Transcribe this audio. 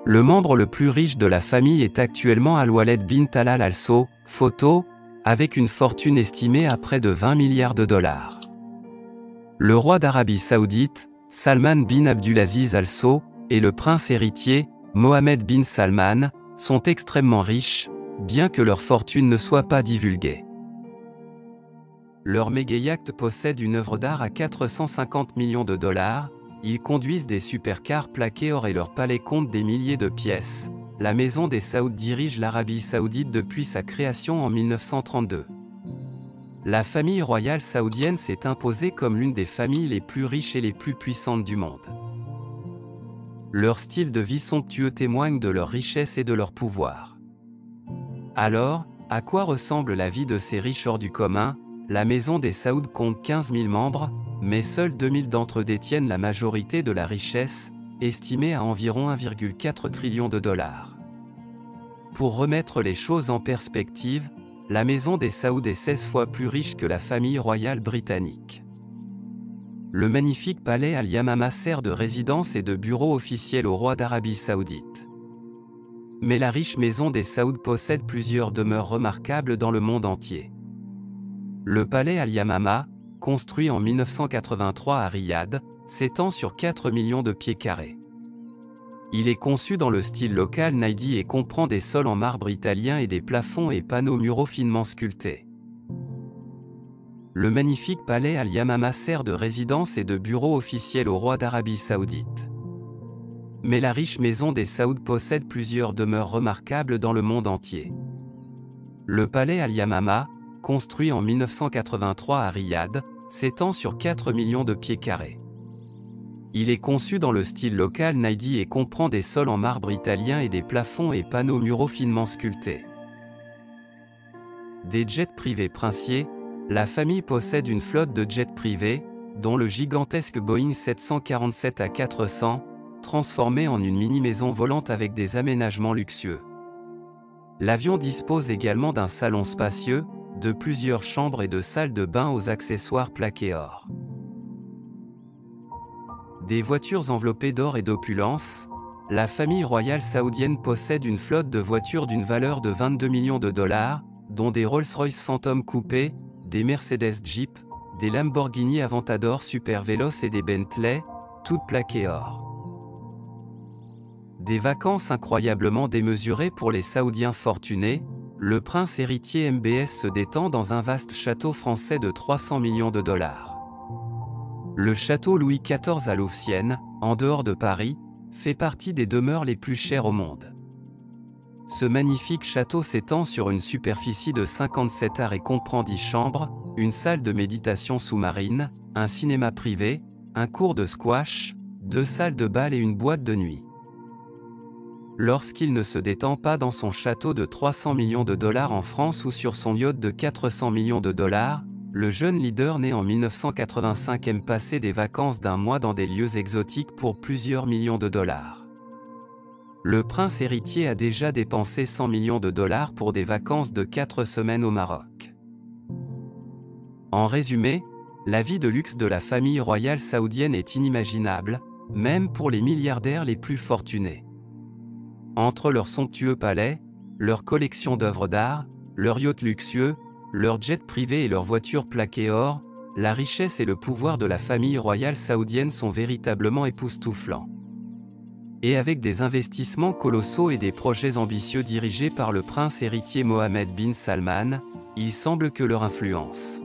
Le membre le plus riche de la famille est actuellement Al-Waled bin Talal Al Saud, photo, avec une fortune estimée à près de 20 milliards de dollars. Le roi d'Arabie Saoudite, Salman bin Abdulaziz Al Saud, et le prince héritier, Mohammed bin Salman, sont extrêmement riches, bien que leur fortune ne soit pas divulguée. Leur méga-yacht possède une œuvre d'art à 450 millions de dollars, ils conduisent des supercars plaqués or et leur palais compte des milliers de pièces. La maison des Saoud dirige l'Arabie Saoudite depuis sa création en 1932. La famille royale saoudienne s'est imposée comme l'une des familles les plus riches et les plus puissantes du monde. Leur style de vie somptueux témoigne de leur richesse et de leur pouvoir. Alors, à quoi ressemble la vie de ces riches hors du commun? La maison des Saoud compte 15 000 membres, mais seuls 2 000 d'entre eux détiennent la majorité de la richesse, estimée à environ 1,4 trillion de dollars. Pour remettre les choses en perspective, la maison des Saoud est 16 fois plus riche que la famille royale britannique. Le magnifique palais Al-Yamama sert de résidence et de bureau officiel au roi d'Arabie Saoudite. Mais la riche maison des Saoud possède plusieurs demeures remarquables dans le monde entier. Le palais Al-Yamama, construit en 1983 à Riyad, s'étend sur 4 millions de pieds carrés. Il est conçu dans le style local Naidi et comprend des sols en marbre italien et des plafonds et panneaux muraux finement sculptés. Le magnifique palais Al-Yamama sert de résidence et de bureau officiel au roi d'Arabie Saoudite. Mais la riche maison des Saoud possède plusieurs demeures remarquables dans le monde entier. Le palais Al-Yamama, construit en 1983 à Riyad, s'étend sur 4 millions de pieds carrés. Il est conçu dans le style local Naidi et comprend des sols en marbre italien et des plafonds et panneaux muraux finement sculptés. Des jets privés princiers, la famille possède une flotte de jets privés, dont le gigantesque Boeing 747-400, transformé en une mini-maison volante avec des aménagements luxueux. L'avion dispose également d'un salon spacieux, de plusieurs chambres et de salles de bain aux accessoires plaqués or. Des voitures enveloppées d'or et d'opulence, la famille royale saoudienne possède une flotte de voitures d'une valeur de 22 millions de dollars, dont des Rolls-Royce Phantom coupés, des Mercedes Jeep, des Lamborghini Aventador Super Veloce et des Bentley, toutes plaquées or. Des vacances incroyablement démesurées pour les Saoudiens fortunés, le prince héritier MBS se détend dans un vaste château français de 300 millions de dollars. Le château Louis XIV à Louvciennes, en dehors de Paris, fait partie des demeures les plus chères au monde. Ce magnifique château s'étend sur une superficie de 57 ar et comprend 10 chambres, une salle de méditation sous-marine, un cinéma privé, un court de squash, 2 salles de bal et une boîte de nuit. Lorsqu'il ne se détend pas dans son château de 300 millions de dollars en France ou sur son yacht de 400 millions de dollars, le jeune leader né en 1985 aime passer des vacances d'un mois dans des lieux exotiques pour plusieurs millions de dollars. Le prince héritier a déjà dépensé 100 millions de dollars pour des vacances de 4 semaines au Maroc. En résumé, la vie de luxe de la famille royale saoudienne est inimaginable, même pour les milliardaires les plus fortunés. Entre leurs somptueux palais, leurs collections d'œuvres d'art, leurs yachts luxueux, leurs jets privés et leurs voitures plaquées or, la richesse et le pouvoir de la famille royale saoudienne sont véritablement époustouflants. Et avec des investissements colossaux et des projets ambitieux dirigés par le prince héritier Mohammed bin Salman, il semble que leur influence